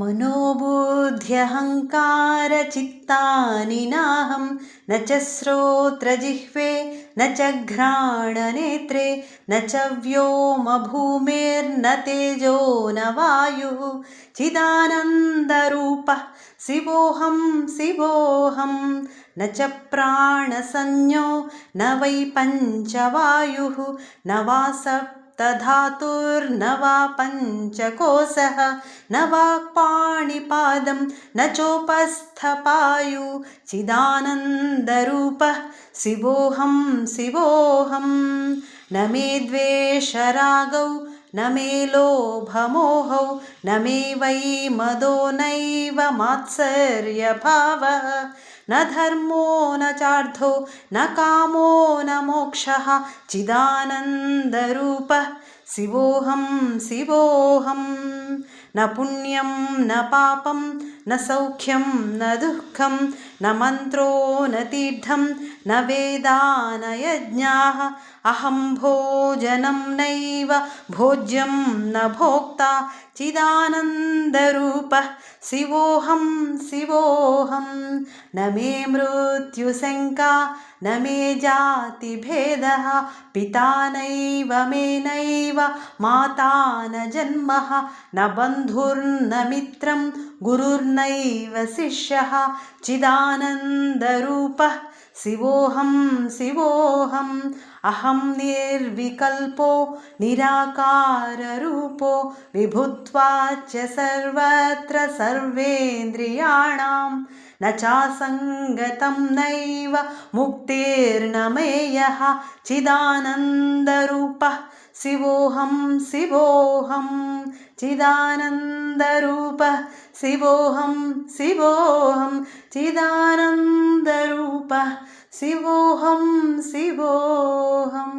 मनोबुद्ध्यहङ्कारचित्तानि नाहं न च श्रोत्रजिह्वे न च घ्राणनेत्रे न च व्योमभूमिर्न तेजो न वायुः चिदानन्दरूपः शिवोऽहं शिवोऽहं न च प्राणसंज्ञो न वै पञ्चवायुः न वा सप्तधातुर्न वा पञ्चकोशः न वाक्पाणिपादं न चोपस्थपायु चिदानन्दरूपः शिवोऽहं शिवोऽहं न मे द्वेषरागौ न मे लोभमोहौ न मे वै मदो नैव मात्सर्यभावः न धर्मो न चार्थो न कामो न मोक्षः चिदानन्दरूपः शिवोऽहं शिवोऽहं न पुण्यं न पापं न सौख्यं न दुःखं न मन्त्रो न तीर्थं न वेदा न यज्ञाः अहं भोजनं नैव भोज्यं न भोक्ता चिदानन्दरूपः शिवोऽहं शिवोऽहं न मे मृत्युशङ्का न मे जातिभेदः पिता नैव मे नैव माता न जन्मः न बन्धुर्न मित्रं गुरुर्नैव शिष्यः चिदानन्दरूपः शिवोऽहं शिवोऽहम् अहं निर्विकल्पो निराकाररूपो विभुत्वाच्च सर्वत्र सर्वेन्द्रियाणां न चासङ्गतं नैव मुक्तिर्न मेयः चिदानन्दरूपः शिवोऽहं शिवोऽहं चिदानन्दरूपः शिवोऽहं शिवोऽहं चिदानन्दरूपः शिवोऽहं शिवोऽहम्।